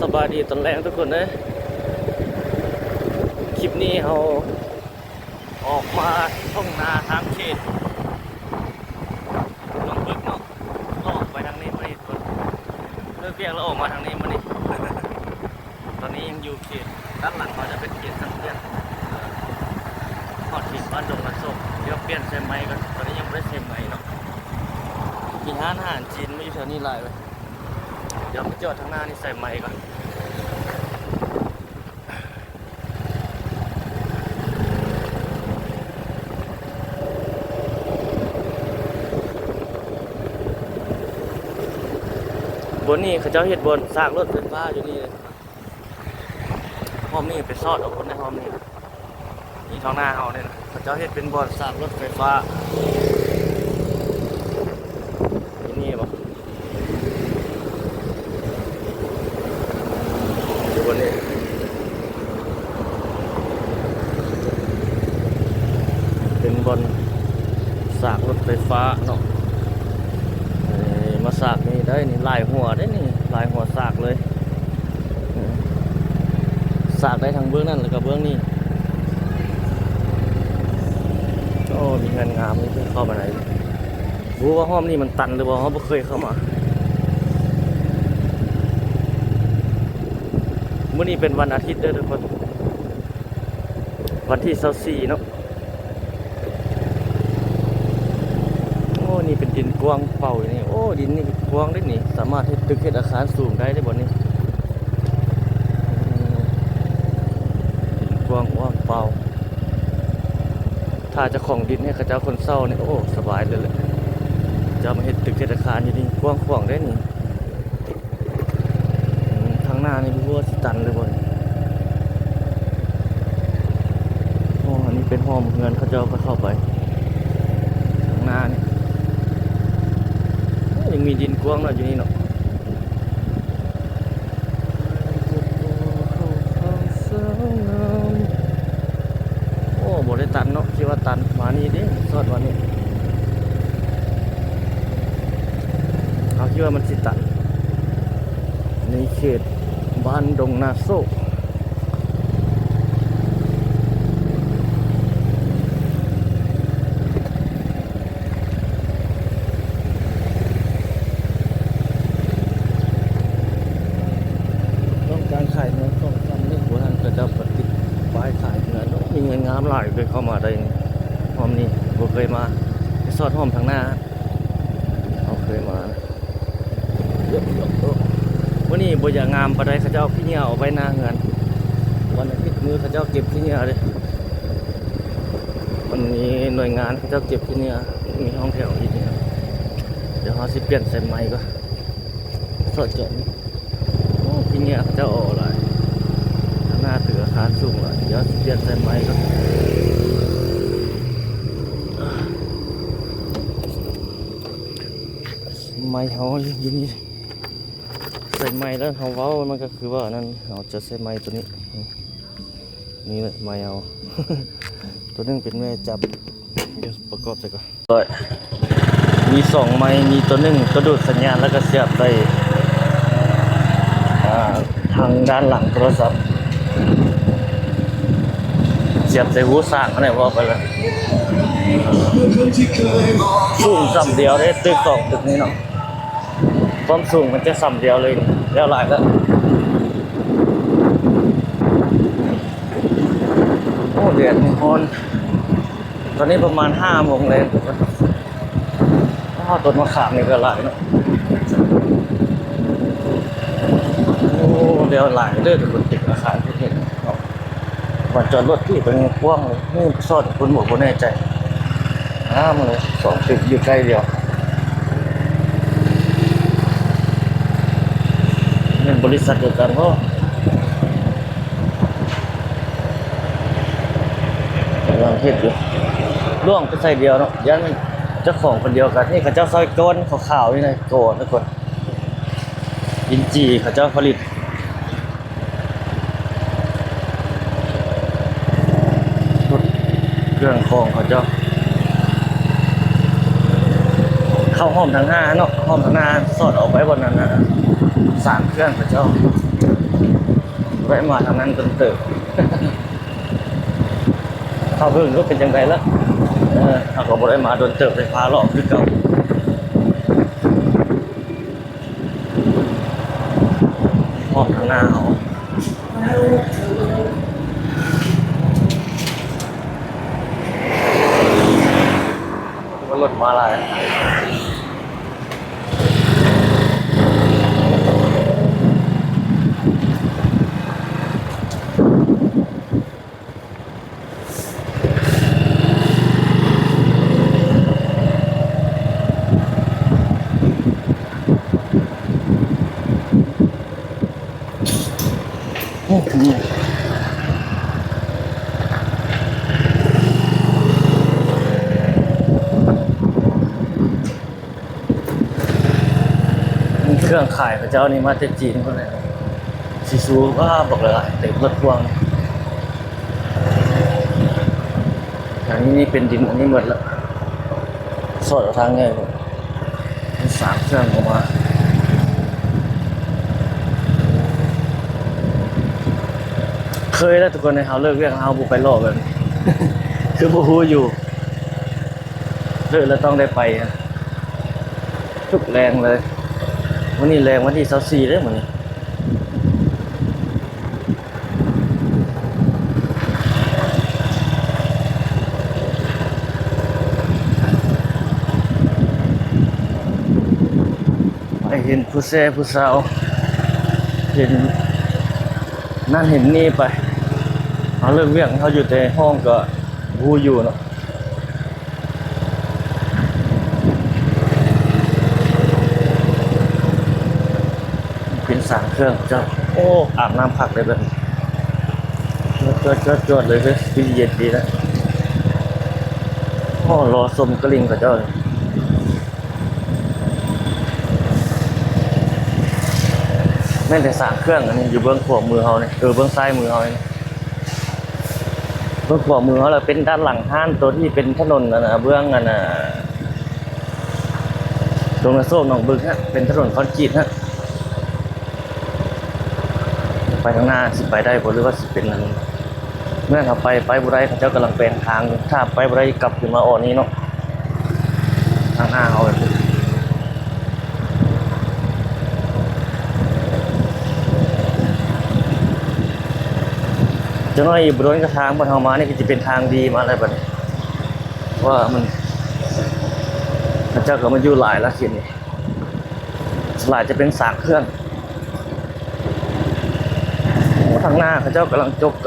สบายดีตอนแรกทุกคนเลยคลิปนี้เราออกมาท่องนาทางเขตลองบึกเนาะเราออกไปทางนี้มานี่คนเลิกเรียกเราออกมาทางนี้มานี่ ตอนนี้ยังอยู่เขตด้านหลังเราจะเป็นเขตสังเวียนหอดถิ่นบ้านดงกระโศกเดี๋ยวเปลี่ยนเซมไมกันตอนนี้ยังไม่ได้เซมไมเนาะมีร้านอาหารจีนไม่อยู่แถวนี้หลายเลยเดี๋ยวมาจอดทางหน้านี่ใส่ไมค์ก่อนบนนี้เขาเจ้าเห็ดบนสร้างรถไฟฟ้าอยู่นี่เลยห้องนี้ไปซอดเอาคนในห้องนี้นี่ท้องหน้าเขาเนี่ยนะเขาเจ้าเห็ดเป็นบนสร้างรถไฟฟ้าที่นี่ปะอยู่บนนี้เป็นบนสร้างรถไฟฟ้าเนาะมาสากนี่ได้นี่ลายหัวได้นี่ลายหัวสากเลยสากได้ทางเบื้องนั่นแล้วก็เบื้องนี้โอ้มีเงินงามนี่เข้ามาไหนรู้ว่าห้องนี่มันตันหรือเปล่าเขาไม่เคยเข้ามาเมื่อนี้เป็นวันอาทิตย์เด้อทุกคนวันที่24เนาะนี่เป็นดินกว้างเป่าอยู่นี่โอ้ดินนี่กว้างได้นี่สามารถให้ตึกให้อาคารสูงได้บนนี้ดินกว้างว่างเป่าถ้าจะของดินให้ข้าเจ้าคนเศร้าเนี่ยโอ้สบายเลยจะมาเห็นตึกให้อาคารอยู่นี่กว้างขวางได้นี่ทางหน้านี่รู้ว่าสิตันเลยบนโอ้อันนี้เป็นห้องเงินข้าเจ้าก็เข้าไปทางหน้านี่ยังมีดินกว้างอยู่นี่เนาะโอ้บ่ได้ตันเนาะคิดว่าตันมานี่ดิสอดวันนี้เขาคิดว่ามันสิตันในเขตบ้านดงนาโซการขายเนื้อต้องทำนี่หัวท่านก็จะปฏิบัติขายเนื้อมีเงินงามหลายเลยเข้ามาได้ห้อมนี้ผมเคยมาไปซอดห้อมทางหน้าเขาเคยมาเยอะวันนี้บ่อย่างงามปะไดเขาเจ้าขี้เหนียวเอาไว้หน้าเงินวันอาทิตย์มือเขาเจ้าเก็บขี้เหนียวเลยวันนี้หน่วยงานเขาเจ้าเก็บขี้เหนียวมีห้องแถวอีกเนี่ยเดี๋ยวเขาสิเปลี่ยนเส้นใหม่ก็สอดเจาะที่นี่เขาจะออกอะไรหน้าเตืออาคารสูงเลยเดี๋ยวเปลี่ยนเส้นไม้ก็ไม้เขาอยู่นี่เส้นไม้แล้วเขาเว้ามันก็คือว่านั่นเขาจะเส้นไม้ตัวนี้นี่เลยไม้เอา ตัวนึงเป็นแม่จับเดี๋ยวประกอบใส่ก่อนมี2ไม้มีตัวนึงตัวดูดสัญญาณแล้วก็เสียบไปทางด้านหลังโทรศัพท์เสียบใส่หูสร้างอะไรว่าไปเลยสูงซ้ำเดียวได้ตึก2ตึกนี้เนาะความสูงมันจะซ้ำเดียวเลยแล้วหลายแล้วโอ้เดือดฮอนตอนนี้ประมาณ5 โมงเลยต้นมะขามนี่ก็หลายเนาะเดี๋ยวหลายเรื่องบนตึกอาคารที่เห็นวันจอดรถที่เป็นกว้างเลยนี่ซอดคุณหมวกแน่ใจมันเลย2 ตึกอยู่ใกล้เดียวนี่บริษัทเดียวกันก็กำลังเทศอยู่ร่วงไปใส่เดียวเนาะยันเจ้าของคนเดียวกันนี่เขาเจ้าซอยก้นขาวๆนี่เลยโกนนะคนอินจีเขาเจ้าผลิตเครื่องคองเขาเจ้าเข้าห้องทางหน้าเนาะห้องทางหน้าสอดออกไว้บนนั้นนะ3 เครื่องเขาเจ้า ได้มาทางนั้นจนเติบ เข้าเพิ่งก็เป็นยังไงละเขาก็บ่ได้มาโดนเติบไฟฟ้าหลอกคือเก่าออกทางหน้าเขาว่ารถมาลายเครื่องขายพระเจ้านี่มาจากจีนคนเลยซีซูว่าบอกเลยเต็มรถพ่วงอย่างนี้นี่เป็นดินอันนี้หมดแล้วสอดทางไงมันสามเครื่องออกมาเคยแล้วทุกคนในเฮาเลิกเรียกเฮาบุไปรอบแบบนี้ คือบูฮูอยู่เลิกแล้วต้องได้ไปทุกแรงเลยวันนี้แรงวันที่24เลยเหมือนไปเห็นผู้แซ่ผู้สาวเห็นนั่นเห็นนี่ไปเขาเลิกเรียกเขาอยู่แต่ห้องก็บูอยู่เนาะเป็นสามเครื่องเจ้าโอ้อาบน้ำพักเลยแบบจวดเลยเลยดีเย็นดีนะโอ้รอสมกระลิงกับเจ้าแม่นแต่สามเครื่องอันนี้อยู่เบื้องขวามือเขาเนี่ยเบื้องซ้ายมือเขาเนี่ยเบื้องขวามือเขาเราเป็นด้านหลังห้านตัวที่เป็นถนนนะเบื้องตรงนั้นโซ่หนองบึกฮะเป็นถนนคอนกรีตฮะไปทางหน้าสิไปได้บ่หรือว่าสิเป็นนั้นเมื่อเขาไปบุไรเขาเจ้ากำลังแปลงทางถ้าไปบุไรกลับขึ้นมาอ่อนนี้เนาะทางหน้าเขาแบบจะน้อยบริเวณกระทางบนเฮามานี่ก็จะเป็นทางดีมาอะไรแบบนี้ว่ามันเขาเจ้าก็มาอยู่หลายละทีนี้หลายจะเป็นสามเครื่องทางหน้าเขาเจ้ากำ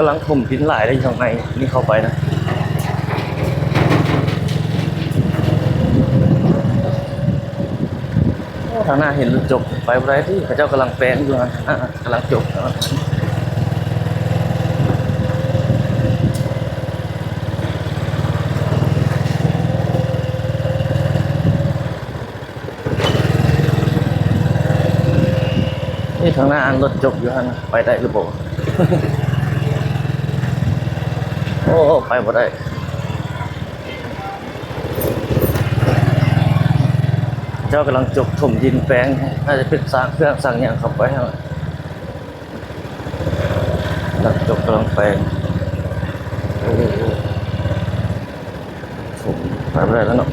ลังถมดินหลายได้ทางในนี่เข้าไปนะทางหน้าเห็นจบไปอะไรที่เขาเจ้ากำลังแปลงอยู่นะกำลังจบนี่ทางหน้ารถจบอยู่ฮะไปได้หรือเปล่า โอ้ไปบ่ได้เจ้ากำลังจกถมดินแปลงน่าจะเป็นสร้างเครื่องสั่งอย่างเข้าไปฮะกำลังจกกำลังแปลงผมไปบ่ได้แล้วเนาะ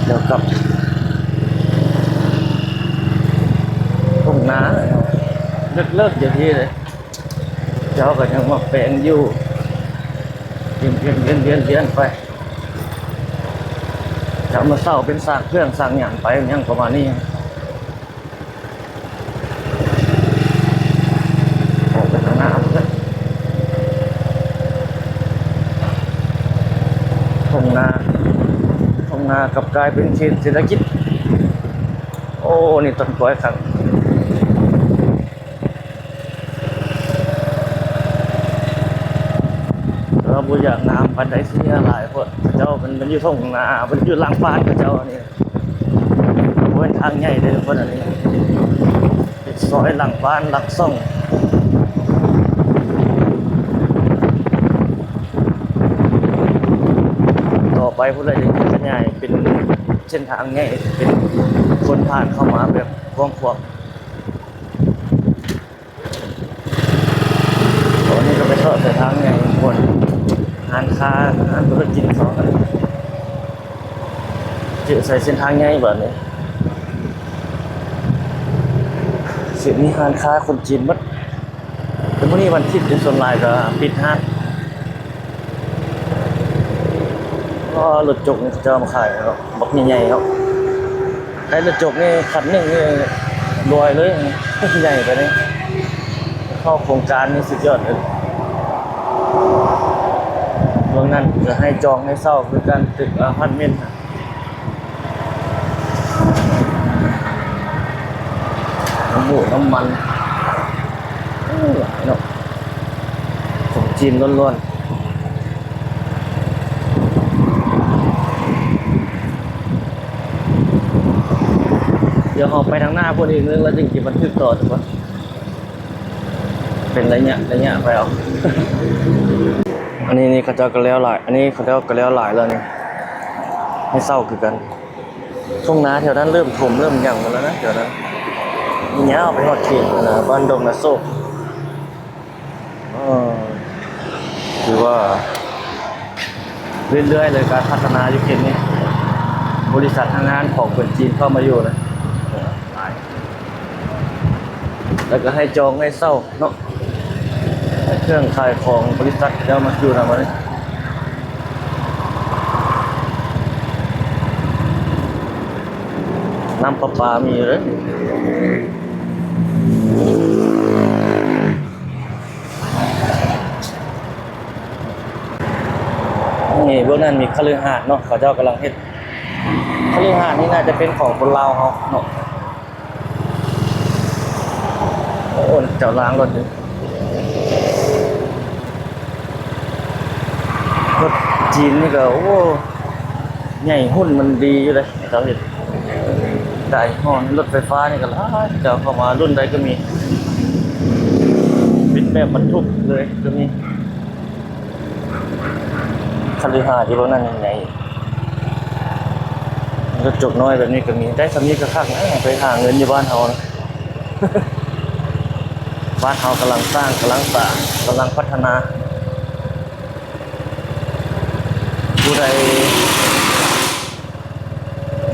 เดี๋ยวกลับตรงน้าเลิกอย่างที่เลยเจ้าก็ยังมาแปลงอยู่เรียนไปจะมาเศร้าเป็นสร้างเครื่องสร้างอย่างไปอย่างประมาณนี้ออกไปทางหน้าเลยทงนากับกลายเป็นเขตเศรษฐกิจโอ้นี่ต้นกล้วยครับเราบุญน้ำปันไดเสียหลายคนเจ้ามันอยู่ทงนามันอยู่หลังบ้านกับเจ้าอันนี้เป็นทางใหญ่เลยคนอันนี้ซอยหลังบ้านหลักซ่องต่อไปผู้ใดจะขยายเป็น เส้นทางง่ายเป็นคนผ่านเข้ามาแบบกว้างขวางตอนนี้ก็ไปทอดแต่ทางไงคนงานค้างานธุรกิจเขาจะใส่เส้นทางง่ายแบบนี้สิ่งนี้งานค้าคนจีนมัดแต่เมื่อนี้วันอาทิตย์ส่วนลายก็ปิดห้างก็รถจกนี่จะมาขายครับบักใหญ่ๆครับไอ้รถจกนี่คันหนึ่งนี่รวยเลยใหญ่ไปเลยเข้าโครงการนี่สุดยอดเลยเรื่องนั้นจะให้จองให้เศร้าคือการตึกอพาร์ตเมนต์น้ำมูน้ำมันหลายเนาะของจีนล้วนๆเดี๋ยวเราไปทางหน้าพวกนี้นึงแล้วจึงจะบันทึกต่อถูกปะเป็นระยะไปเอา อันนี้เขาเจ้าก็แล้วหลายอันนี้เขาเจ้าก็แล้วหลายแล้วนี่ให้เศร้าคือกันทุ่งนาแถวนั้นเริ่มถมเริ่มหยั่งหมดแล้วนะแถวนั้นมีเงี้ยเอาไปหอดเขตนะบ้านดงนาโซกคือว่าเรื่อยๆเลยการพัฒนาอยู่เขตนี้บริษัททางงานของคนจีนเข้ามาอยู่นะแล้วก็ให้จองให้เศร้าเนาะเครื่องขายของบริษัทเดี๋ยวมาอยู่ทำอะไรน้ำประปามีเลยนี่เบื้องนั้นมีคฤหาสน์เนาะเขาเจ้ากำลังเฮ็ดคฤหาสน์นี่น่าจะเป็นของคนลาวเขาเนาะโอ้เจ้าล้างรถเลยรถจีนนี่ก็โอ้ใหญ่หุ้นมันดีอยู่เลยเราเห็นได้ห้องรถไฟฟ้านี่ก็หลายเจ้าเข้ามารุ่นใดก็มีเป็นแบบบรรทุกเลยก็มีคฤหาสน์ที่พวกนั้นใหญ่รถจกน้อยแบบนี้ก็มีได้สำนี้ก็คักนะไปหาเงินอยู่บ้านเฮานะบ้านเฮากำลังสร้างกำลังสร้างกำลังพัฒนาผู้ใด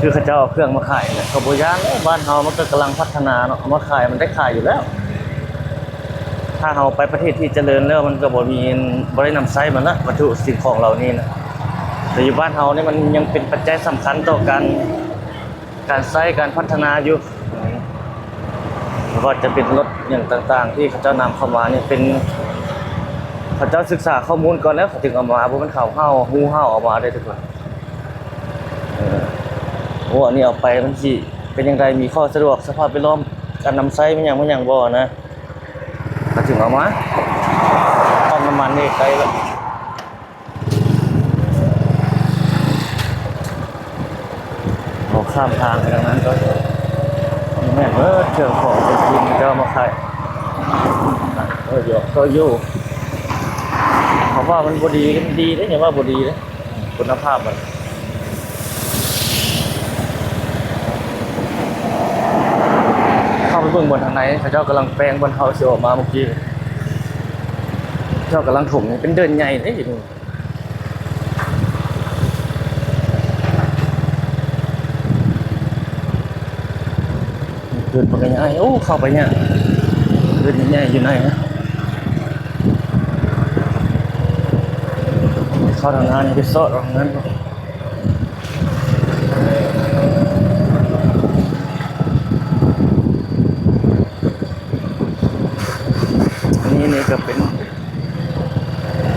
คือเขาเจ้าเอาเครื่องมาขายเนี่ยเขาบอกย่านบ้านเฮามันก็กำลังพัฒนาเนาะเอามาขายมันได้ขายอยู่แล้วถ้าเฮาไปประเทศที่เจริญแล้วมันก็บ่มีบ่ได้นำไส้มันละวัตถุสิ่งของเหล่านี้นะแต่อยู่บ้านเฮานี่มันยังเป็นปัจจัยสำคัญต่อการใช้การพัฒนาอยู่ก็จะเป็นรถอย่างต่างๆที่เขาเจ้านำเข้ามาเนี่ยเป็นเขาเจ้าศึกษาข้อมูลก่อนแล้วถึงเอามาเพราะมันเข่าเห่าหูเห่าออกมาได้ทุกคนโอ้อันนี้เอาไปมันสิเป็นยังไงมีข้อสะดวกสภาพแวดล้อมการนำไซไม่อย่างบ่นะมาถึงเอามาปั๊มน้ำมันนี่ไกลแล้วเราข้ามทางไปทางนั้นก็แม่เชื่อของจะกินก็มาขายก็อยู่เพราะว่ามันบดีกันดีได้ไงว่าบดีเลยคุณภาพมันเข้าไปเบื้องบนทางไหนเขาเจ้ากำลังแปลงบนเฮาเสียออกมาเมื่อกี้เจ้ากำลังถมเป็นเดินใหญ่เลยเดินไปไงโอ้เข้าไปเนี่ยเดินใหญ่อยู่ไหนนะเข้าทางงานไปซอดตรงนั้นนี่ก็เป็น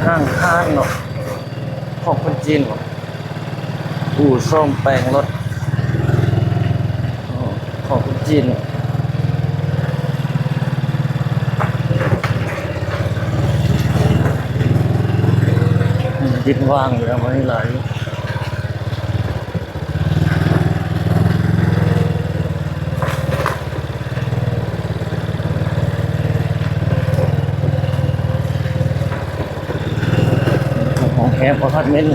ห้างเนาะของคนจีนเนาะอู่ซ่อมแปลงรถของคนจีนดินว่างอยู่แล้วไม่ไหลของแคมป์อพาร์ตเมนต์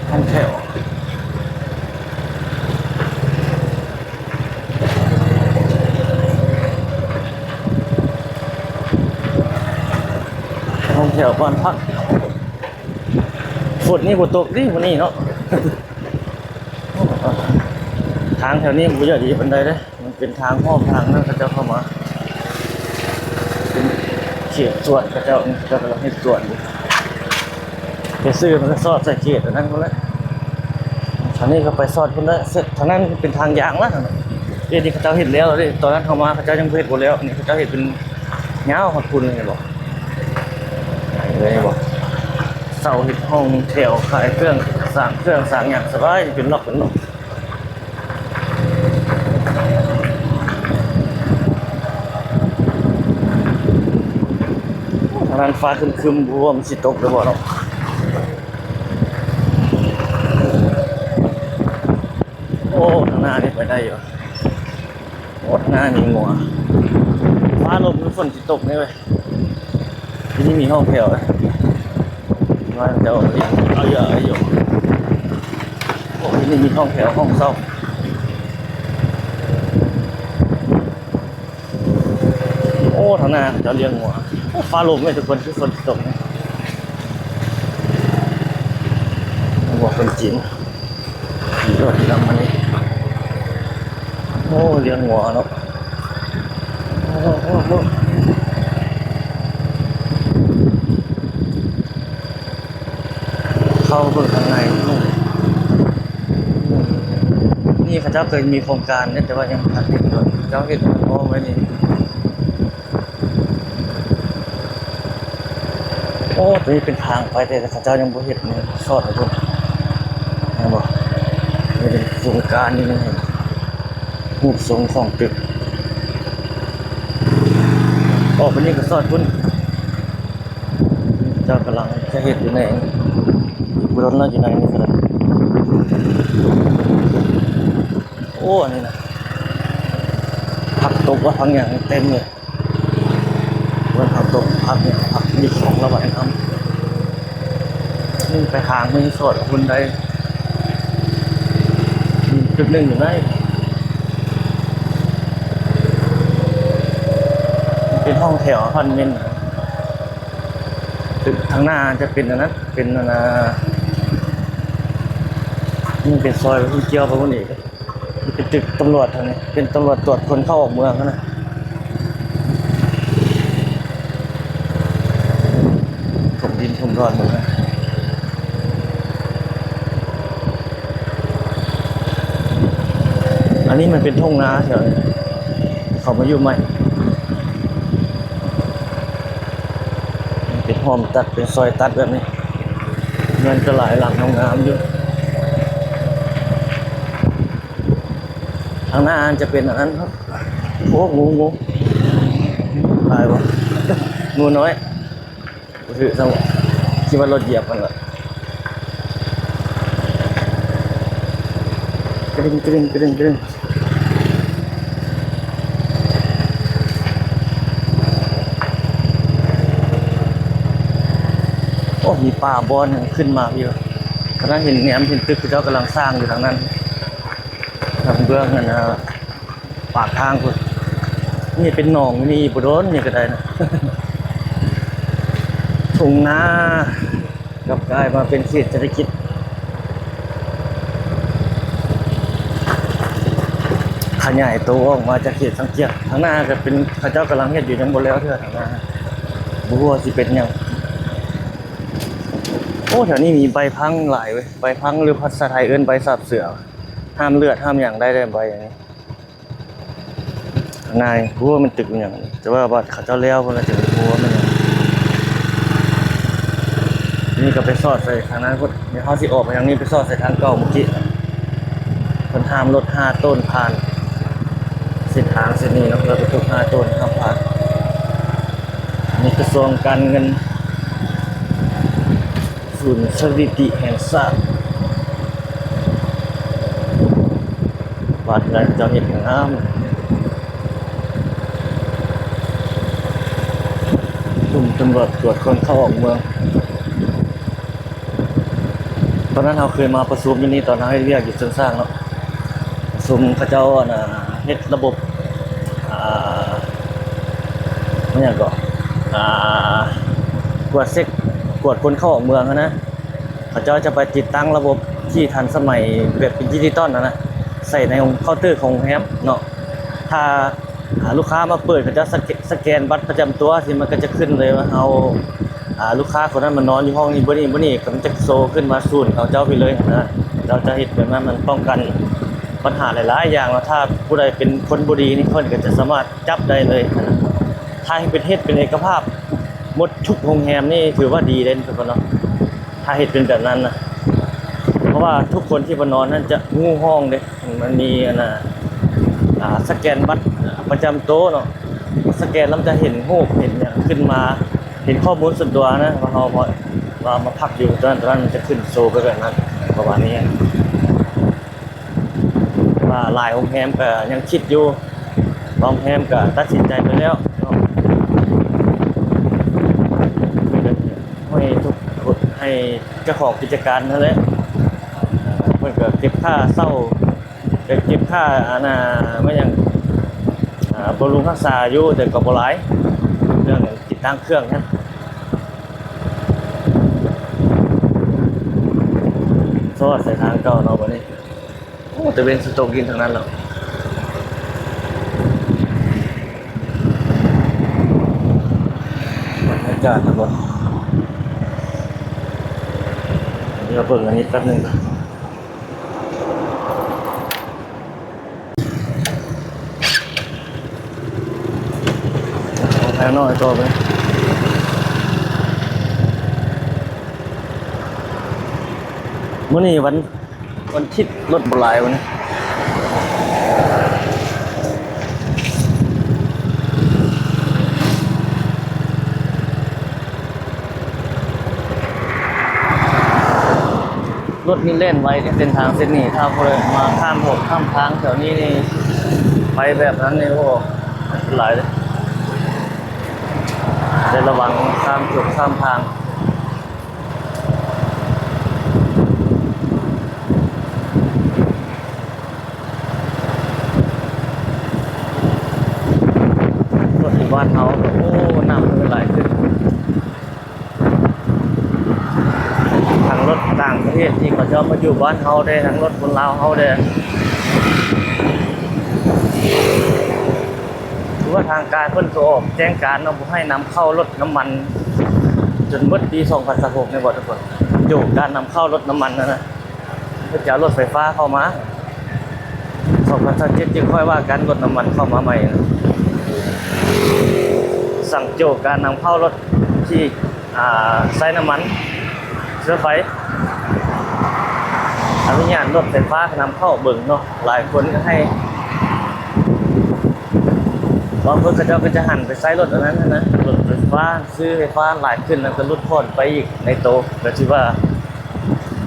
ท่านแถว แถวบ้านพักฝนนี่บ่ตกดิวันนี้เนาะ ทางแถวนี้มันบ่ใหญ่ดีปานใดเด้มันเป็นทางอ้อมทางนั้นเขาเจ้าเข้ามาเป็นเขตตรวจเขาเจ้ากำลังให้ตรวจอยู่ไปซื้อมันก็ซอดใส่เขตอันนั้นพุ่นแหละทางนี้ก็ไปซอดพุ่นแล้วเสร็จทางนั้นเป็นทางยางแล้วเดี๋ยวนี้เขาเจ้าเฮ็ดแล้วเด้ตอนนั้นเข้ามาเขาเจ้ายังบ่เฮ็ดบ่แล้วนี่เขาเจ้าเฮ็ดเป็นยาวฮอดพุ่นเลยบ่เลยบ่เสาเฮ็ดห้องแถวขายเครื่องสร้างหยังสบายเป็นล็อกทางนั้นฟ้าครึมๆบ่ว่ามันสิตกหรือบ่เนาะโอ้ทางหน้านี่ไปได้อยู่โอ้ทางหน้ามีงัวฟ้าลมหรือฝนสิตกนี่เว้ยที่นี่มีห้องแถวว่าจะเอาเยอะอยู่โอ้ที่นี่มีห้องแถวห้องเช่าโอ้ทางหน้าจะเลี้ยงงัวฟ้าลมไม่ทุกคนคือฝนตกนี่บอกเป็นจริงขี่รถที่นำมานี่โอ้เลี้ยงงัวเนาะโอ้เข้าเบิ่งข้างในนี่เขาเจ้าเคยมีโครงการเนี่ยแต่ว่ายังพักเห็นอยู่เจ้าเห็นโอ้ไว้นี่โอ้ตัวนี้เป็นทางไปแต่เขาเจ้ายังบ่เห็นเนี่ยซอดนะทุกนะบอกนี่เป็นโครงการนี่นะรูปทรงของตึกออกไปนี่ก็ซอดพุ่นเจ้ากำลังจะเห็นอยู่ในบุรณะอยู่ในนี่ก็ได้โอ้อันนี้นะผักตบว่าพังอย่างเต็มเลยวันผักตบผักเนี่ยผักมีของระบายน้ำนี่ไปทางไม่สดคุณได้จุดหนึ่งอยู่ได้เป็นห้องแถวพันเมนตึกทางหน้าจะเป็นอันนั้นเป็นนี่เป็นซอยที่เกี่ยวไปคนอีกเป็นตึกตำรวจทางนี้เป็นตำรวจตรวจคนเข้าออกเมืองนะถมดินถมรอดหมดนะอันนี้มันเป็นทุ่งนาแถวนี้เขามาอยู่ใหม่เป็นห้อมตัดเป็นซอยตัดแบบนี้เงินก็หลายหลังงามอยู่ทางหน้าจะเป็นอันนั้นครับโอ้งูตายวะงูน้อยคือสมองคิดว่ารถเหยียบมันละกระดิ่งโอ้มีป่าบอนขึ้นมาเยอะขณะเห็นแหนมเห็นตึกที่เจ้ากำลังสร้างอยู่ทางนั้นทางเบื้องนั่นนะปากทางคุณนี่เป็นหนองนี่ปุโรนนี่ก็ได้นะ ทุ่งนากับกลายมาเป็นเขตเศรษฐกิจขยายตัวออกมาจากเขตสังเกตทางหน้าก็เป็นข้าเจ้ากำลังเฮ็ดอยู่ยังบ่แล้วเท่าทางหน้าบ่รู้ว่าสิเป็นหยังโอ้แถวนี้มีใบพังหลายเว้ยใบพังหรือภาษาไทยเอิ้นใบสาบเสือห้ามเลือดห้ามอย่างได้ใบอย่างนี้นายรู้ว่ามันตึกอย่างนี้แต่ว่าบัดเขาเจ้าแล้วเพิ่นก็จะรู้ว่ามันนี่ก็ไปสอดใส่ทางนั้นพุ่นเดี๋ยวเฮาสิออกไปทางนี้ไปสอดใส่ทางเก่าเมื่อกี้เพิ่นห้ามรถ5ต้นผ่านเส้นทางเส้นนี้เนาะแล้วก็ทุก5ต้นห้ามผ่านนี่กระทรวงการเงินศูนย์สถิติแห่งชาติวัดใดเจ้าเห็นงามตุ่มตำรวจตรวจคนเข้าออกเมืองตอนนั้นเราเคยมาประชุมอยู่นี่ตอนนั้นให้เรียกอยู่เชิงสร้างเนาะประชุมพระเจ้าน่ะเฮ็ดระบบเนี่ยก็ก วจเช็คกวดคนเข้าออกเมืองนะเขาเจ้าจะไปติดตั้งระบบที่ทันสมัยแบบเป็นดิจิตอลนะใส่ในเคาน์เตอร์ของโรงแรมเนาะถ้าลูกค้ามาเปิดเขาจะสแกนบัตรประจำตัวที่มันก็จะขึ้นเลยว่าเอาลูกค้าคนนั้นมานอนอยู่ห้องนี้บ่นี่ก็มันจะโซขึ้นมาศูนย์เขาเจ้าไปเลยนะเราจะเห็นแบบนั้นมันป้องกันปัญหาหลายๆอย่างแล้วถ้าผู้ใดเป็นคนบ่ดีนี่เพิ่นก็จะสามารถจับได้เลยนะถ้าให้เป็นเฮ็ดเป็นเอกภาพหมดทุกโรงแรมนี่ถือว่าดีเลยทุกคนเนาะถ้าเฮ็ดเป็นแบบนั้นนะเพราะว่าทุกคนที่มานอนนั้นจะงูห้องเด้มันมีสแกนบัตรประจำโต๊ะเนาะสแกนแล้วจะเห็นรูปเห็นอย่างขึ้นมาเห็นข้อมูลส่วนตัวนะว่าเรามาพักอยู่ตอนนั้นมันจะขึ้นโชว์ไปแบบนั้นประมาณนี้ว่าหลายโรงแรมก็ยังคิดอยู่โรงแรมก็ตัดสินใจไปแล้วให้ทุกคนให้เจ้าของกิจการนั่นแหละเพิ่นก็เก็บค่าเช่าเก็บค่าไม่อย่างบำรุงรักษาอยู่แต่ก็บ่หลายเรื่องติดตั้งเครื่องนั้นโซ่ใส่ทางเก่าเนาะบัดนี้โอ้แต่เป็นสโตกินทั้งนั้นแล้วบรรยากาศนะบ่เดี๋ยวเบิ่งอันนี้แป๊บนึงแพงน้อยตัวไปมื้อนี้วันคิดรถบ่หลายวันนี้รถนี่เล่นไว้ในเส้นทางเส้นนี้ถ้าพอมาข้ามทางแถวนี้นี่ไปแบบนั้นนี่โอ้หลายเลยได้ระวังข้ามจุดข้ามทางรถที่บ้านเขาโอ้น้ำมันไหลขึ้นทางรถต่างประเทศที่เขาจะมาอยู่บ้านเขาได้ทางรถคนลาวเขาได้ถือว่าทางการเพิ่นก็ออกแจ้งการเนาะบ่ให้นำเข้ารถน้ำมันจนหมดปี2016ในบ่ทุกคนโยกการนำเข้ารถน้ำมันนะเพื่อจะเอารถไฟฟ้าเข้ามา2017จึงค่อยว่าการรถน้ำมันเข้ามาใหม่นะสั่งโจกการนำเข้ารถที่ใช้น้ำมันเชื้อไฟอนุญาตรถไฟฟ้านำเข้าเบิ่งเนาะหลายคนก็ให้บางคนก็จะหันไปใช้รถอันนั้นนะรถไฟฟ้าซื้อไฟฟ้าหลายขึ้นแล้วก็ลดผ่อนไปอีกในโตก็ถือว่า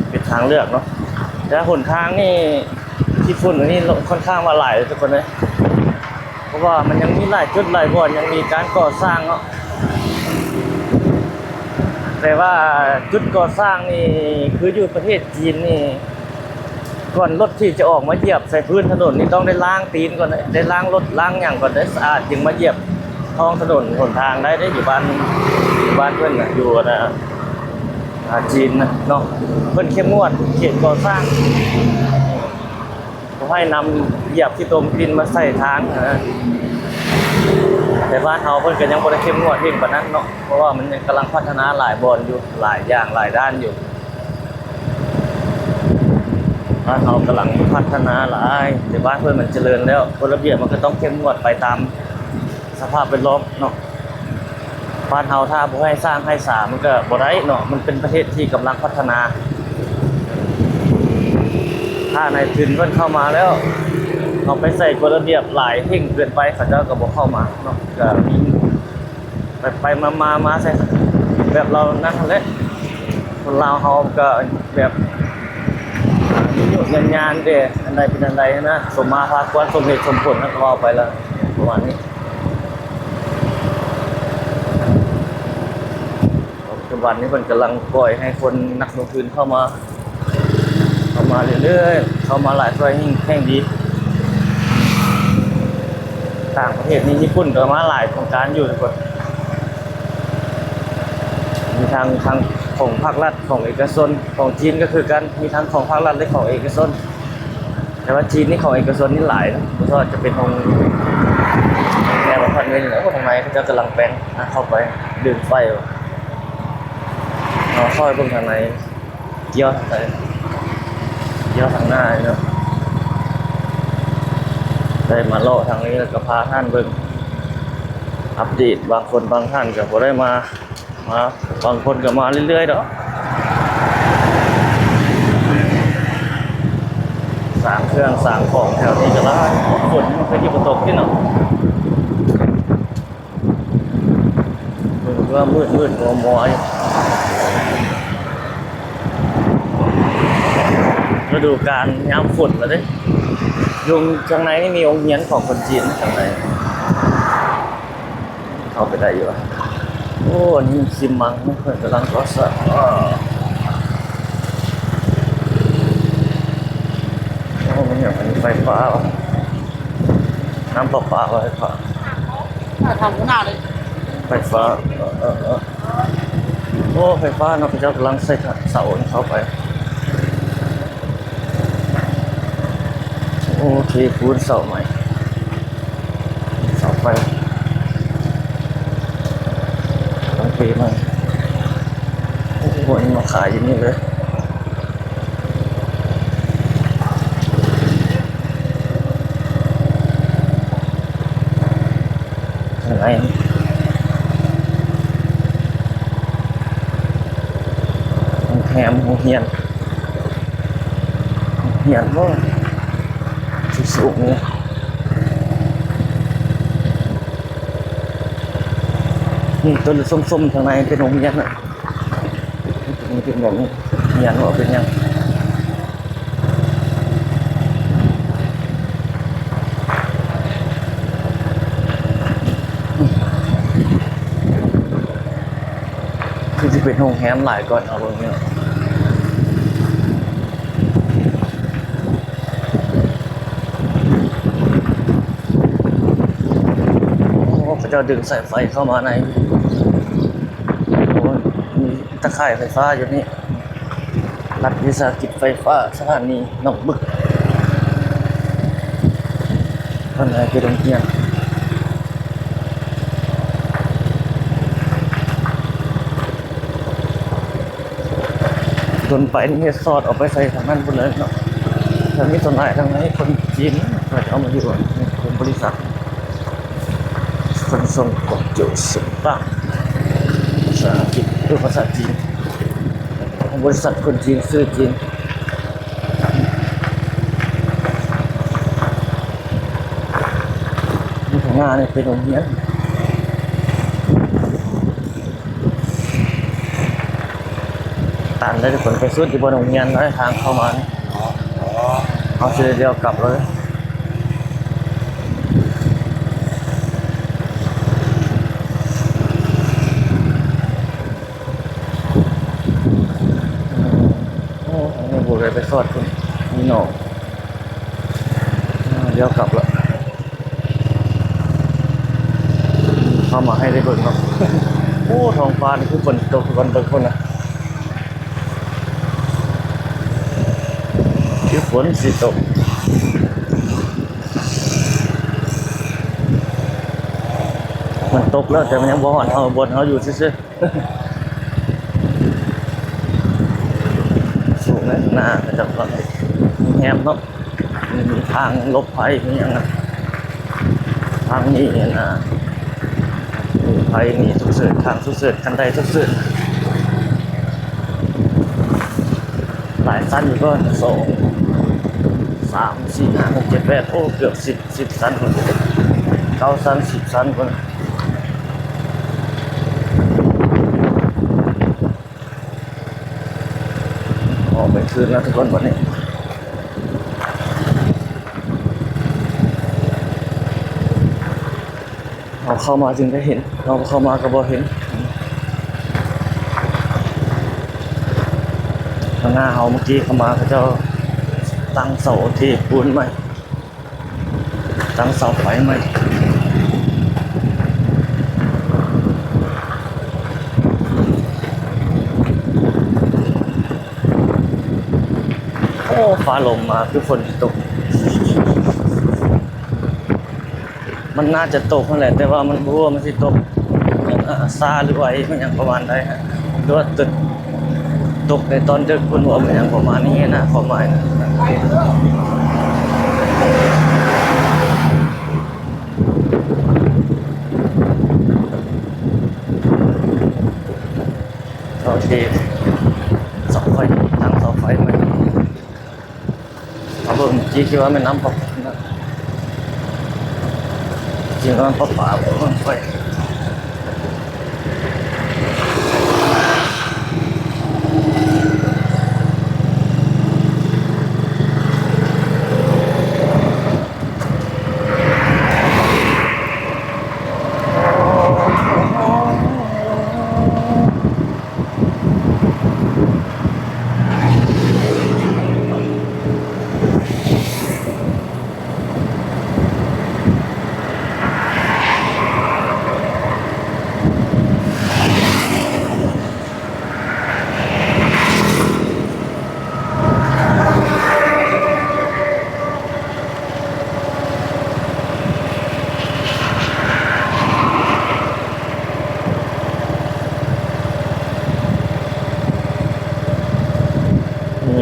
เป็นทางเลือกเนาะแต่หนทางนี่ที่ฝุ่นนี่ค่อนข้างว่าหลายทุกคนเลยเพราะว่ามันยังมีหลายจุดหลายบ่อนยังมีการก่อสร้างเนาะแต่ว่าจุดก่อสร้างนี่คืออยู่ประเทศจีนนี่ก่อนรถที่จะออกมาเหยียบใส่พื้นถนนนี่ต้องได้ล้างตีนก่อนได้ล้างรถล้างอย่างก่อนได้สะอาดจึงมาเหยียบท้องถนนหนทางได้อยู่บ้านเพื่อนอยู่จีนนะเนาะเพื่อนเข้มงวดเขตก่อสร้างเขาให้นำเหยียบที่ตมดินมาใส่ทางนะแต่บ้านเขาเพื่อนก็ยังบ่ได้เข้มงวดเพียงปานนั้นเนาะเพราะว่ามันยังกำลังพัฒนาหลายบอนอยู่หลายอย่างหลายด้านอยู่บ้านเขากำลังพัฒนาหลายแต่บ้านเพื่อนมันเจริญแล้วกฎระเบียบมันก็ต้องเข้มงวดไปตามสภาพแวดล้อมเนาะบ้านเขาถ้าบ่ให้สร้างให้สร้างมันก็บ่ได้เนาะมันเป็นประเทศที่กำลังพัฒนาถ้าในทุนเพิ่นเข้ามาแล้วเอาไปใส่กฎระเบียบหลายเพ่งเกินไปเขาเจ้าก็บ่เข้ามาเนาะก็มีไปมาใส่แบบเรานั่นแหละคนลาวเฮาก็แบบงานเด้อันใดเป็นอันใดนะสมมาพาควรสมเหตุสมผลนั่นก็ว่าไปแล้วประมาณนี้ปัจจุบันนี้เพิ่นกำลังปล่อยให้คนนักลงทุนเข้ามาเรื่อยๆเข้ามาหลายตัวแห่งดีต่างประเทศนี่ญี่ปุ่นก็มาหลายโครงการอยู่ทุกคนญี่ ทางของภาครัฐของเอกชนของจีนก็คือกันมีทั้งของภาครัฐและของเอกชนแต่ว่าจีนนี่ของเอกชนนี่หลายนะเพราะว่าจะเป็นของแนวพันเงินแล้วก็ทำไมเขาจะกำลังแปลงเข้าไปดึงไฟเอาค่อยเบิ่งทางไหนเกี่ยวทางไหนเกี่ยวทางหน้าเนาะได้มาเลาะทางนี้แล้วก็พาท่านเบิ่งอัปเดตบางคนบางท่านก็บ่ได้มาบางคนก็มาเรื่อยๆดอกสร้างเครื่องสร้างของแถวนี้ก็ได้ฝนมันก็อยู่ตกที่เนาะมันก็มืดมัวอยู่ฤดูกาลยามฝนแล้วเด้ยุงข้างในนี่มีองค์เฮียนของคนจีนข้างในเข้าไปได้อยู่อ่ะโอ้นี่ซิมมังเพื่อนกำลังก่อสร้างโอ้มันอย่างไฟฟ้าวะน้ำประปาไฟฟ้าทำขนาดเลยไฟฟ้าโอ้ไฟฟ้าเนาะพระเจ้ากำลังใส่เสาเข้าไปโอเคพูดเสาใหม่เสาไฟต้องปีใหม่โอ้โหนี่มาขายอย่างนี้เลยอะไรแฮมเฮียนก็สูงเนี่ยนี่ต้นส้มๆทางในเป็นองค์ยันอ่ะนี่เป็นแบบนี้ยันว่าเป็นยังคือจะเป็นโรงแรมหลายก่อนเอาลงเนี่ยพระเจ้าดึงสายไฟเข้ามาในมีตะข่ายไฟฟ้าอยู่นี่รัฐวิสาหกิจไฟฟ้าสถานีหนองบึกข้างในคือโรงเรียนจนไปนี่สอดออกไปใส่ทางนั้นหมดเลยเนาะทางนี้ส่วนใหญ่ทางนี้คนจีนก็จะเอามาอยู่คนบริษัทขนส่งกงจุสิบปังภาษาอังกฤษหรือภาษาจีนบริษัทคนจีนซื้อจีนนี่ของงานเนี่ยเป็นโรงเรียนตันได้ทุกคนไปสุดที่บนโรงเรียนแล้วทางเข้ามาเอาเสียเดียวกลับเลยไปสอดคุณนี่หนอเดี๋ยวกลับละเข้ามาให้ได้เบิ่งเนาะโอ้ท้องฟ้านี่คือฝนตกวันตกคนนะคือฝนสิตกมันตกแล้วแต่มันยังบ่อนเอาบนเขาอยู่ซื่อสูงเลยหน้าจะฟังแฮมเนาะมีทางลบภัยมีอย่างนั้นทางนี้นะมีภัยมีทุกเสือทางทุกเสือคันใดทุกเสือหลายสั้นอยู่ก็2 3 4 5 6 7 8โอ้เกือบ10สั้นคน9 สั้น10 สั้นคนออกไปคืนแล้วทุกคนวันนี้เราเข้ามาจึงได้เห็นเราเข้ามาก็บ่เห็นข้างหน้าเขาเมื่อกี้เข้ามาเขาจะตั้งเสาที่ปูนใหม่ตั้งเสาไฟใหม่ ฟ้าลมมาคือฝนตกมันน่าจะตกนั่นแหละแต่ว่ามันรู้ว่ามันสิตกซาหรือไว้มันอย่างประมาณใดฮะหรือว่าตกในตอนดึกคนหัวมันอย่างประมาณนี้นะความหมายนะโอเคเสาไฟทางเสาไฟมันเอาเบิ่งจีคิดว่ามันน้ำปะนะจริงๆมันปะป่ามันไฟ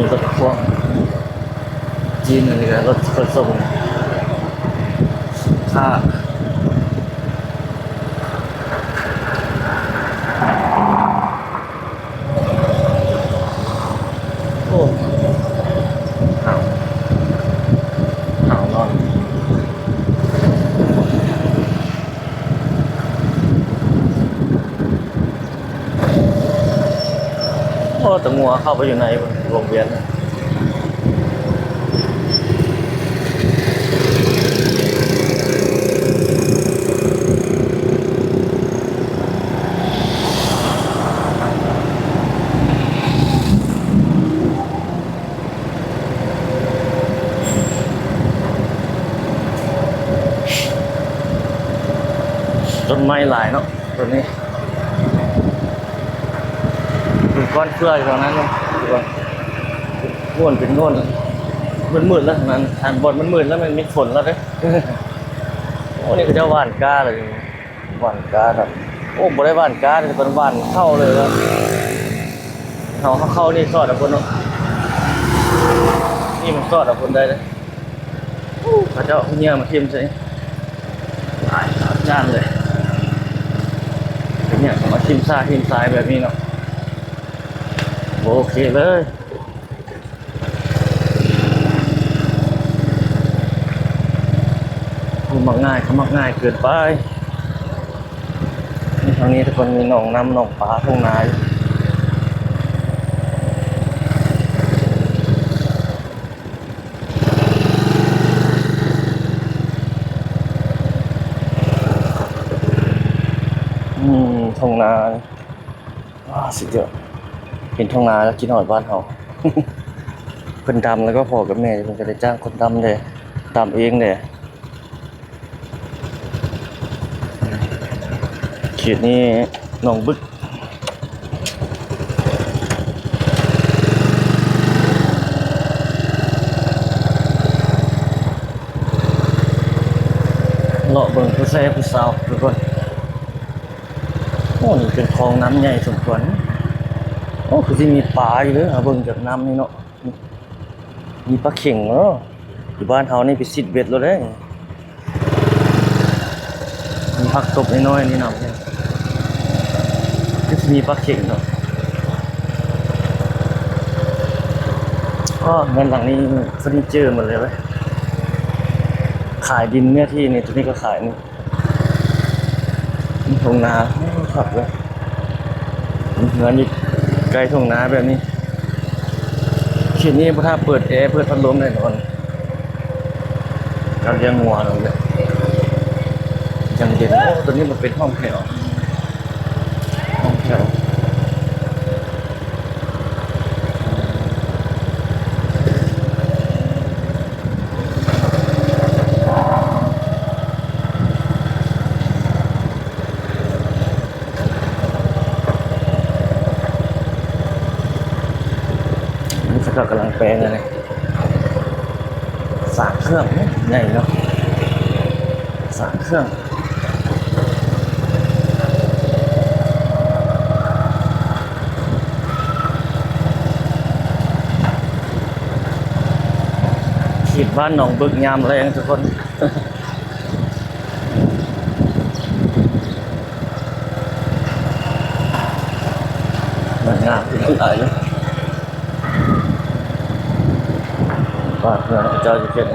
มีรถพ่วงจีนอะไรกันรถขนส่งค่าโอ้หาวนอนโอ้แต่งัวเข้าไปอยู่ในโรงเรียนต้นไม้หลายเนาะตัวนี้เป็นก้อนเกลืออยู่ตรงนั้นเนาะดูว่าง่วนเป็นง่วนมันมืดแล้วทางนั้นทางบนมันมืดแล้วมันมีฝนแล้วเด้ โอ้นี่ก็จะหว่านกาเลยหว่านกาครับโอ้บ่ได้หว่านกาแต่เป็นหว่านเข้าเลยครับเข้านี่สอดกับคนเนาะนี่มันสอดกับคนได้เลยพระเจ้าเนี่ยมาทิมใช่หลายจานเลยเนี่ยมาทิมซ่าทิมซ้ายแบบนี้เนาะโอเคเลยเขามักง่ายเกินไปทางนี้ทุกคนมีหนองน้ำหนองปลาทุ่งนาทุ่งนาสุดยอดเห็นทุ่งนาแล้วกินหอดบ้านเขา คนดำแล้วก็พ่อกับแม่มันจะได้จ้างคนดำเลยดำเองเลยเขตนี้หนองบึกเลาะเบิ่งผู้แซ่ผู้สาวทุกคนโอ้นี่เป็นคลองน้ำใหญ่สมควรโอ้คือที่มีปลาอยู่เลยเบิ่งจากน้ำนี่เนาะมีปลาเข่งเนาะอยู่บ้านเฮานี่ไปซิดเบ็ดแล้วเด้มีผักตบน้อยๆนี่น้ำเนี่ยที่มีปลาเข่งเนาะก็เงินหลังนี้เฟอร์นิเจอร์หมดเลยเว้ยขายดินเนี่ยที่นี่ตัวนี้ก็ขายนี่ทุ่งนาขับเลยเงินอีกไกลทุ่งนาแบบนี้เขตนี้ถ้าเปิดแอร์เปิดพัดลมแน่นอนการเลี้ยงงัวเราเนี่ยยังเย็นโอ้ตัวนี้มันเป็นห้องแถวนี่สกัดกำลังแปลงเลย สารเครื่องขีดบ้านหนองบึกยามแรงทุกคน งานที่ไหนบ้านเพื่อนเจ้าจะเก็บ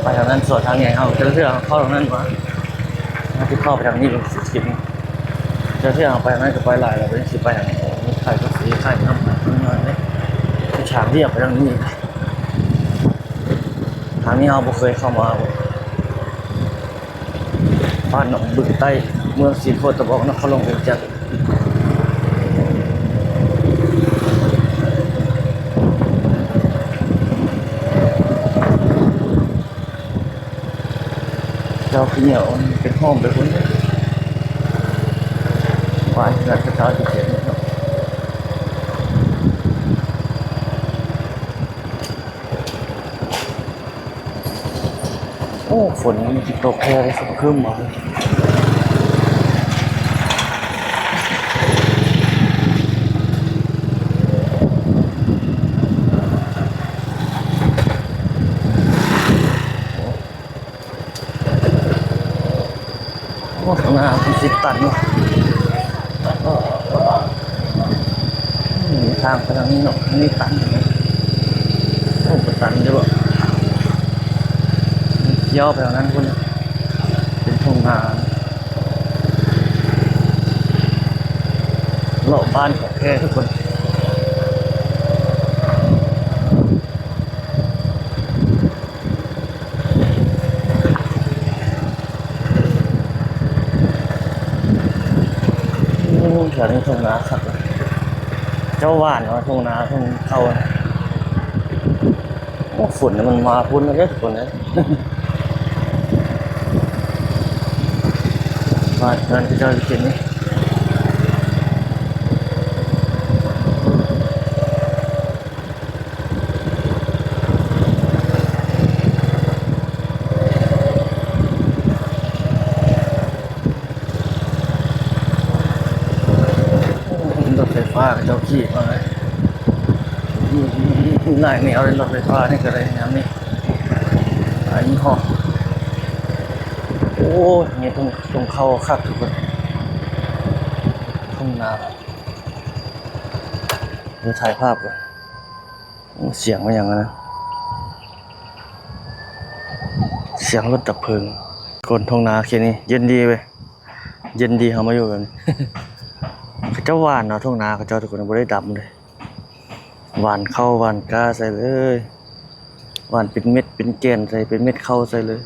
ไปทางนั้นสวนทางใหญ่เอาเจ้าเที่ยวเข้าทางนั้นมาที่เข้าไปทางนี้เป็นสิบเจ้าเที่ยวไปทางนั้นก็ไปหลายแล้วเป็นสิบไปทางนี้ใครก็สีใครน้ำหนักน้อยเลยฉากเรียบไปทางนี้ทางนี้เราไม่เคยเข้ามาบ้านหนองบึงใต้เมืองศรีโคตะบอกนครหลวงเวียงจันทร์เจ้าขี้เหนียวเป็นห้องไปคนบ้านเงินกระเช้าจะเขียนเนาะโอ้ฝนมันตกแค่ได้สักครึ่งมาโอ้ข้างหน้าเป็น10 ตันเนาะมีทางไปทางนี้เนาะนี่ตันโอ้เป็นตันใช่ปะย่อไปทางนั้นคนเป็นทุ่งนาเลาะบ้านของแค่ทุกคนแถวนี้ทุ่งนาครับเจ้าว่านเนาะทุ่งนาทุ่งเขาโอ้ฝุ่นมันมาพุ่นเลยทุกคนเลยบ้านนั่นที่เจ้าจะเห็นนี่รถไฟฟ้าเจ้าขี่มาเลยนายไม่เอารถไฟฟ้านี่ก็เลยนะนี่ไอ้ยี่ห้อโอ้ยนี่ต้องเข้าคักทุกคนทุ่งนาเดี๋ยวถ่ายภาพก่อนเสียงมาอย่างนั้นนะเสียงรถดับเพลิงคนทุ่งนาแค่นี้เย็นดีเว้ยเย็นดีเขามาอยู่แบบนี้ เขาเจ้าหวานเนาะทุ่งนาเขาเจ้าทุกคนไม่ได้ดำเลยหวานเข้าหวานกล้าใส่เลยหวานเป็นเม็ดเป็นแกนใส่เป็นเม็ดเข้าใส่เลย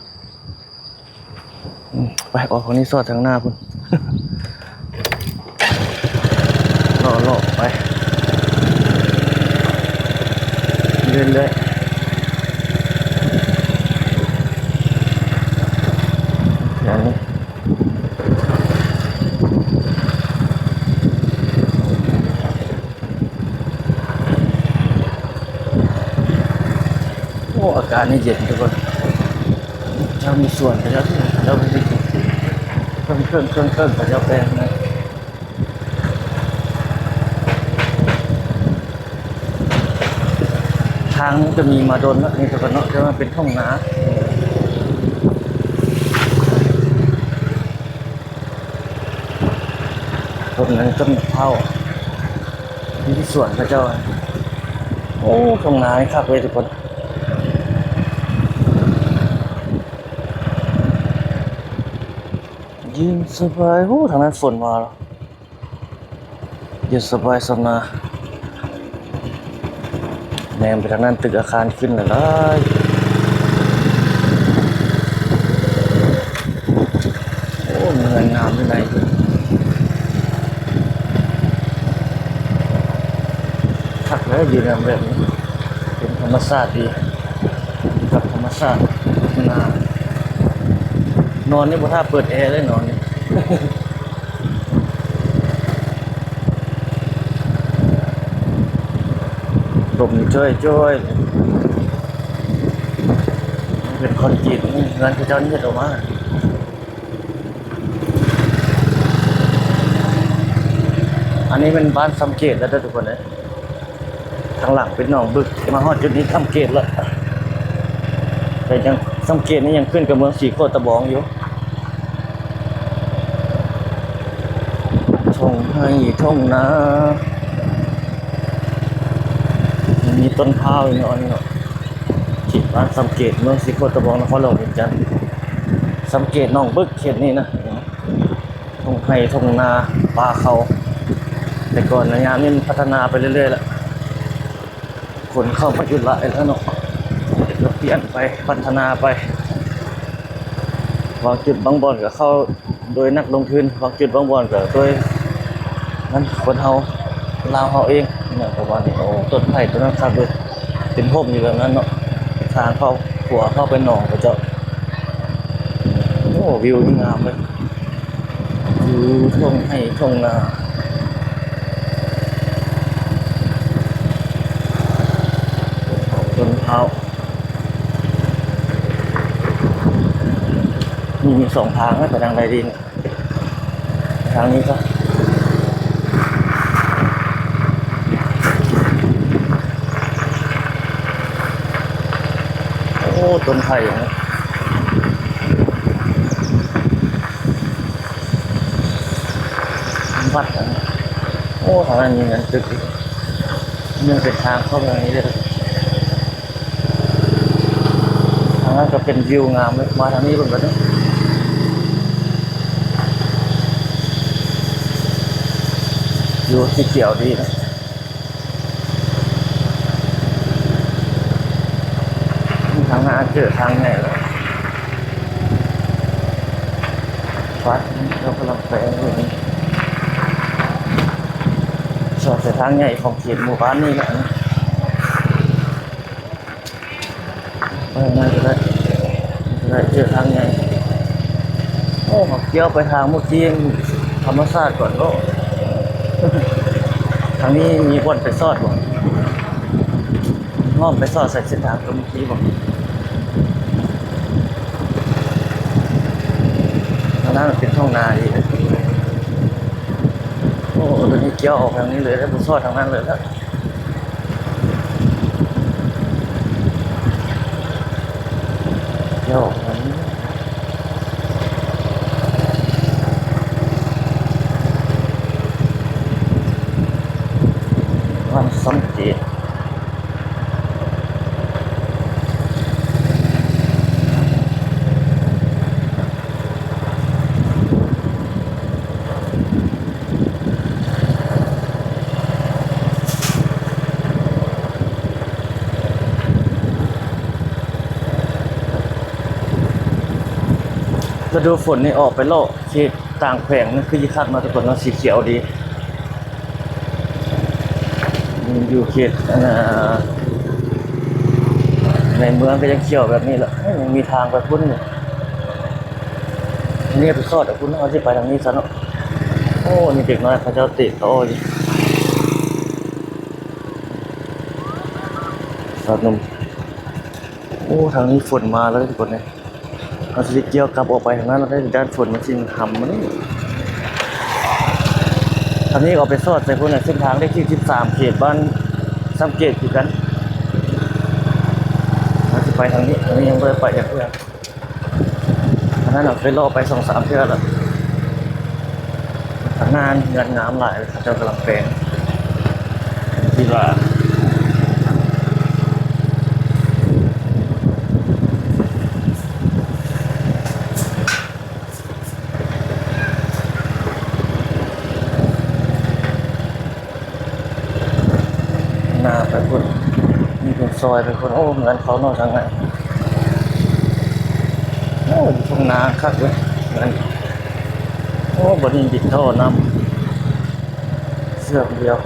ไปออกคนนี้สอดทางหน้าพุ่น เลาะไปเรื่อยๆอย่างนี้โอ้อากาศนี่เย็นทุกคนเจ้ามีส่วนแต่เจ้าไม่ได้กินเครื่องแต่เจ้าแปลงนะทางจะมีมาโดนแล้วนี่ทุกคนเนาะจะมาเป็นห้องน้ำต้นนั้นต้นมะพร้าวนี่ที่สวนพระเจ้าโอ้ห้องน้ำคักเลยทุกคนยินสบายโอ้ทางนั้นฝนมาแล้วเย็นสบายสนาแนมไปทางนั้นตึกอาคารขึ้นเลยโอ้เงินงามที่ไหนทักแล้วยืนแบบนี้เป็นธรรมชาติดีกับธรรมชาตินอนนี่บ่ท่าเปิดแอร์เลยนอนนี่ ร ลมจ้อยๆเป็นคนจีนนี่เงินเขาเจ้านี่เฮ็ดออกมาอันนี้เป็นบ้านสำเกตแล้วเด้อทุกคนเอ้ยทางหลังเป็นหนองบึกมาฮอดจุดนี้สำเกตแล้วแต่ยังสำเกตนี่ยังขึ้นกับเมืองสีโคตรตะบองอยู่ทงให้ทงนามีต้นพร้าวอีกเนาะนี่เนาะเขตบ้านสำเกตเมืองสีโคตรตะบองนครหลวงเวียงจันทน์สำเกตหนองบึกเขตนี้นะทงให้ทงนาป่าเขาแต่ก่อนระยะนี้มันพัฒนาไปเรื่อยๆแล้วคนเข้ามาอยู่หลายแล้วเนาะก็เปลี่ยนไปพัฒนาไปบางจุดบางบ่อนก็เข้าโดยนักลงทุนบางจุดบางบ่อนก็โดยนั้นคนเฮาลาวเฮาเองเนี่ยประมาณนี้โอ้ต้นไผ่ต้นนั้นครับเลยเป็นพมอยู่แบบนั้นเนาะทางเข้าหัวเข้าไปหนองก็จะโอ้วิวนี่งามเลยวิวทุ่งให้ทุ่งนาต้นเท้ามีสองทางนะไปทางใดดีเนี่ยทางนี้ก็โอ้ต้นไผ่นะวัดนะโอ้ทางนั้นมีเงินตึกอีกยังเป็นทางเข้าไปทางนี้เลยทางนั้นก็เป็นวิวงามเลยมาทางนี้บนกันนะวิวสีเขียวดีนะทางหน้าเจอทางไหนเลยวัดเรากำลังไปอยู่นี่ชอบแต่ทางใหญ่ของเขตหมู่บ้านนี่แหละนะไปน่าจะได้เจอทางใหญ่โอ้เกี่ยวไปทางเมื่อกี้ธรรมศาสตร์ก่อนก็ ทางนี้มีคนไปซอดบ่ง้อมไปซอดใส่เส้นทางตรงเมื่อกี้บ่ทางนั้นเป็นท้องนาดีเลยโอ้ตอนนี้เกี่ยวออกทางนี้เลยแล้วไปซอดทางนั้นเลยแล้วเกี่ยวออกทางนี้วันสังเกตฤดูฝนนี่ออกไปโลกเขตต่างแขวงนั่นคือยี่คักมาทุกคนเนาะสีเขียวดีอยู่เขตในเมืองก็ยังเขียวแบบนี้แหละยังมีทางไปพุ่นอยู่นี่ไปซอดแต่พุ่นเอาที่ไปทางนี้ซะเนาะโอ้นี่เด็กน้อยเขาเจ้าติดเขาโอ้ยสอดนมโอ้ทางนี้ฝนมาแล้วทุกคนเนี่ยเราจะเกี่ยวกลับออกไปทางนั้นเราได้ด้านฝนมันชิงทำมันนี่ทางนี้ออกไปซอดใส่พุ่นเนี่ยเส้นทางเลขที่13เขตบ้านสังเกตคือกันเราจะไปทางนี้ยังไม่ได้ไปอย่างเพื่อนทางนั้นเราไปล่อไป2-3เทื่อแล้วทางงานเงินงามหลายเขาจะกำลังแปลงที่ว่าหน้าไปพุ่นมีเป็นซอยไปพุ่นโอ้เงินเขานอกทางไหนโอ้อยู่ตรงนาคักเลยเงินโอ้บนนี้ดิดท่อน้ำเสื้อเดียว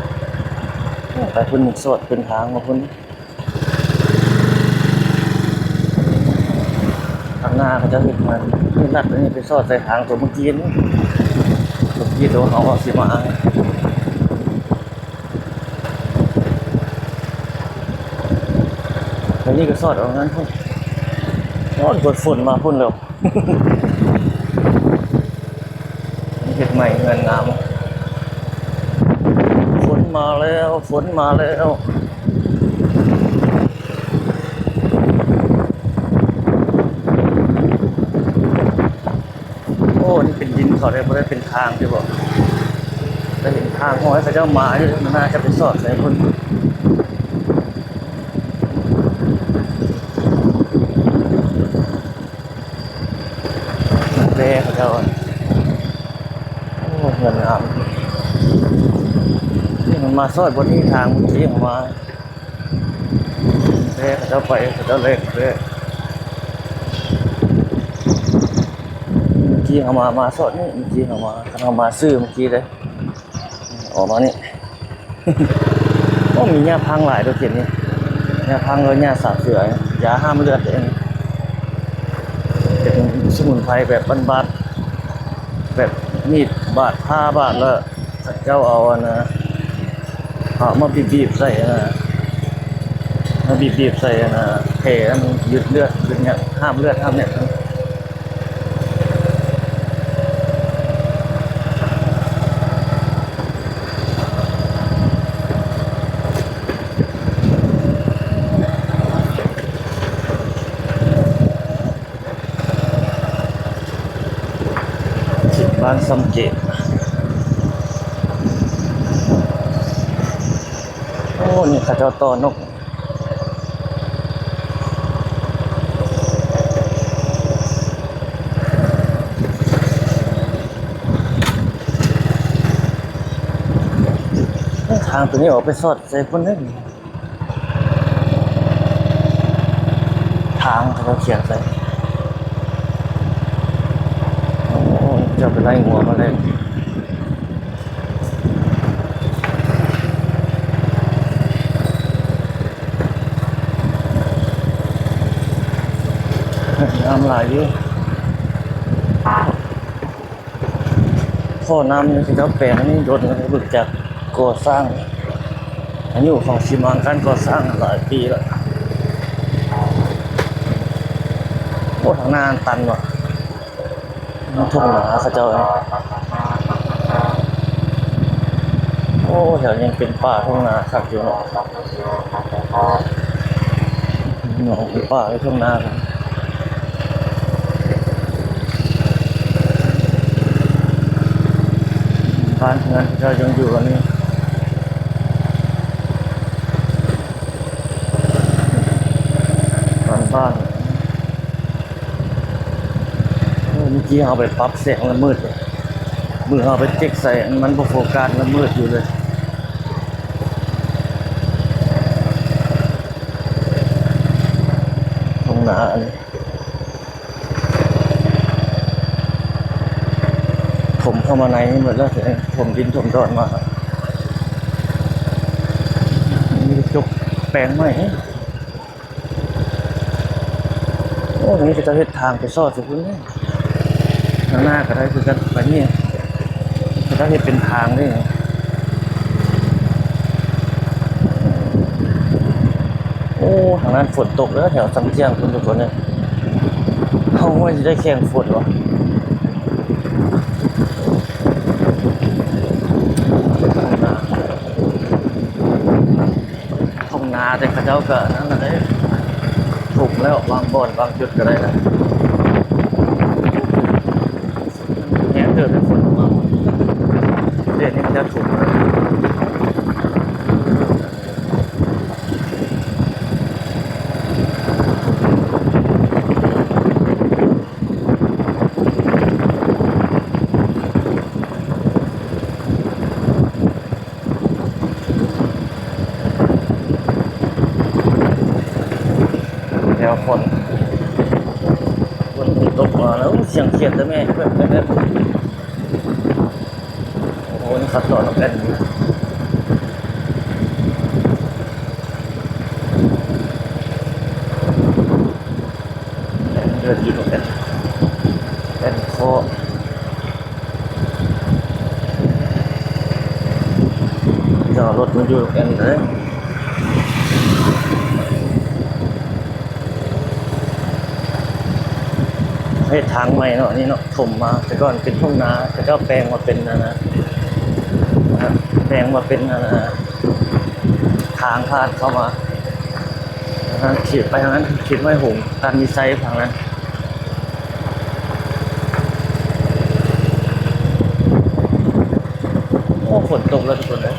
ไปพุ่นมีสดเป็นทางมาพุ่นทางหน้าเขาจะเห็นมันนี่นัดอันนี้ไปสอดใส่ทางตัวเมื่อกี้นี่ตัวเขาเอาสิมา อันนี้ก็สอดออกงั้นพุ่นโอ้ยกดฝุ่นมาพุ่นแล้ว นี่เห็ดใหม่เงินงามฝนมาแล้วฝนมาแล้วโอ้นี่เป็นดินเขาได้ไม่ได้เป็นทางที่บอกแต่เห็นทางห้อยเขาเจ้ามาอยู่มันน่าจะไปสอดใส่คนแร่เขาเจ้าโอ้เงินงามนี่มันมาซอยบนนี้ทางเมื่อกี้ออกมาแร่เขาเจ้าไปเขาเจ้าเล็กแร่เมื่อกี้เอามาซอยนี่เมื่อกี้เอามาซื้อเมื่อกี้เลยออกมานี่ ก็มีหญ้าพังหลายตัวเขียนนี่หญ้าพังแล้วหญ้าสาบเสือยาห้ามเลือดเองเป็นสมุนไพรแบบบ้านๆแบบมีดบาดผ้าบาดแล้วเจ้าเอานะเอามาบีบใส่นะมาบีบใส่นะแผลมันยืดเลือดเป็นเนี่ยห้ามเลือดห้ามเนี่ยบ้านซัมเกตโอ้นี่ข้าเจ้าต่อนกทางตัวนี้ออกไปสอดใส่คนนึงทางเขาเขียนใส่โอ้จะไปไล่งัวมาเลยน้ำไหลอยู่ท่อน้ำนี่คือเขาแปลงอันนี้โดนกันบึกจากก่อสร้างอายุของชิมานการก่อสร้างหลายปีแล้วโอ้ทางหน้าตันว่ะน้ำท่วมหนาเขาเจ้าโอ้แถวยังเป็นป่าทุ่งนาขับอยู่เนาะหนองเป็นป่าในทุ่งนาบ้านเงินเขายังอยู่กันนี่บ้านเมื่อกี้เอาไปปรับแสงละมืดเลยมือเอาไปเจ๊กใส่มันโฟกัสละมืดอยู่เลยตรงหนาอันนี้ผมเข้ามาในหมดแล้วผมดินผมดอนมามีจกแปลงใหม่โอ้ตรงนี้จะเฮ็ดทางไปซอดสิคุณเนี่ยข้างหน้าก็ได้คือกันไปนี่จะเฮ็ดเป็นทางได้โอ้ทางนั้นฝนตกแล้วแถวสังเจียงคุณทุกคนเนี่ยเขาว่าจะได้แข่งฝนวะทุ่งนาแต่เขาเจ้าก็นั่นแหละถูกแล้วบางบ่อนบางจุดก็ได้นะแหงเกิดเป็นฝนมาเดือนนี้มันจะถูกแล้วแถวฝนตกมาแล้วเสียงเขียดแต่แม่แบบโอ้นี่ขัดต่อแล้วกันเดินอยู่ตรงนั้นเป็นคอจอดรถมันอยู่ตรงนั้นเลย ศทางใหม่เนาะนี่เนาะถมมาแต่ก่อนเป็นทุ่งนาแต่ก็แปลงมาเป็นนะครับแปลงมาเป็นทางพาดเข้ามาขีดไปทางนั้นขีดไม่หงการมีไซส์ทางนั้นโอ้ฝนตกแล้วทุกคนเลย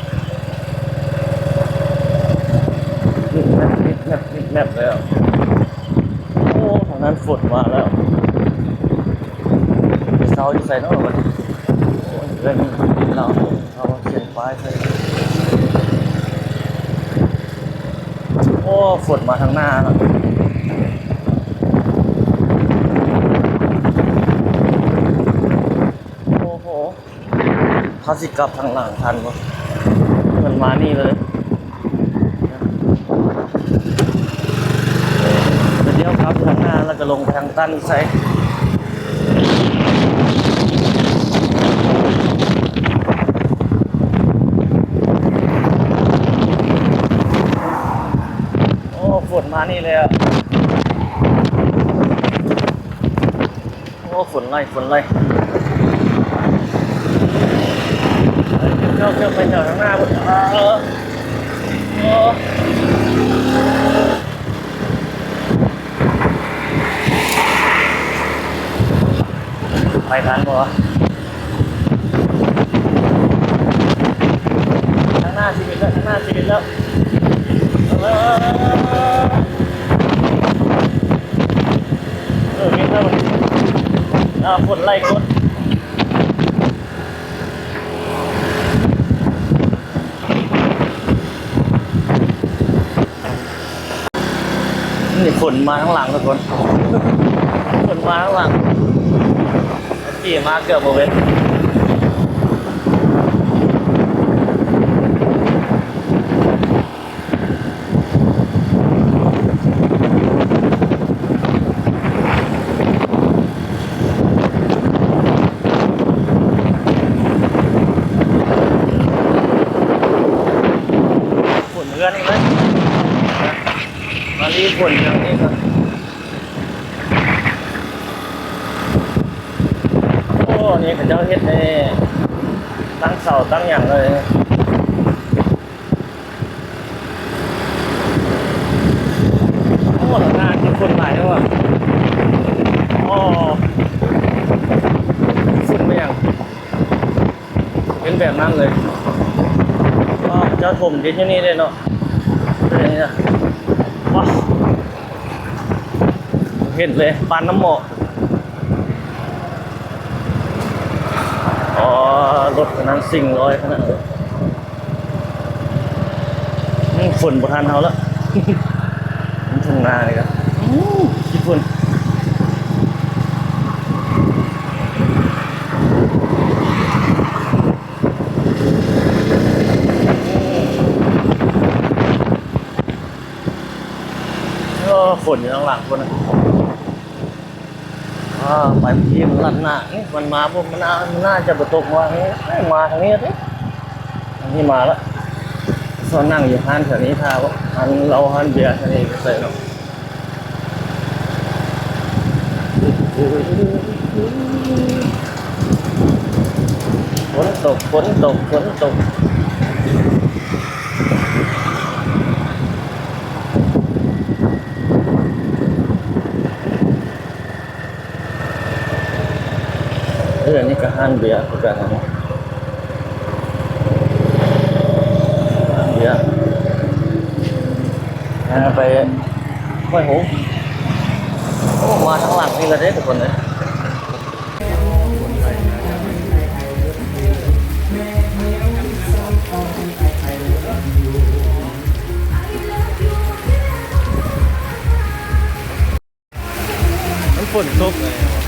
แมบแล้วโอ้ทางนั้นฝนมาแล้วเสาอยู่ใส่นอกมันเรื่องเราเขาเขียนป้ายใส่โอ้ฝนมาทางหน้าแล้วโอ้โหเขาสิกลับทางหลังทันปะมันมานี่เลยเดี๋ยวครับทางหน้าแล้วก็ลงทางตั้นใส่ฝนมานี่เลยอ่ะโอ้ฝนไล่เจ้าไปเจอข้างหน้าไปทันปะข้างหน้าชีวิตแล้วมีแล้วฝนไล่กดนี่ฝนมาข้างหลังทุกคนฝนมาข้างหลังขี่มาเกือบโมเวทเรื่องนี้เลยมารีฝนอย่างนี้ครับโอ้นี่เป็นเจ้าเฮ็ดนี่ตั้งเสาตั้งอย่างเลยโอ้หลังงานที่คนหลายด้วยโอ้ฝุ่นไม่อย่างเป็นแบบนั้นเลยเจ้าถมดินที่นี่เลยเนาะเป็นอย่างนี้นะว้าวเห็นเลยปานน้ำหมอกอ๋อรถขนาดสิ่งร้อยขนาดเลยฝนประทานเขาแล้วมันทุ่งนาเลยครับญี่ปุ่นฝนอยู่ข้างหลังคนนะไปที่มันลัดหน้านี่มันมาพวกมันน่าจะประตกมาทางนี้มาทางนี้สิทางนี้มาแล้วซ้อนนั่งอยู่ห้านแถวนี้ท่าว่าห้านเราห้านเบียร์แถวนี้ก็ใส่เนาะฝนตกเรื่องนี้ก็ห้านเบียร์ก็กันนะห้านเบียร์ไปห้วยหงโอ้มาทั้งหลังนี่เลยทุกคนเลยฝนตกเลย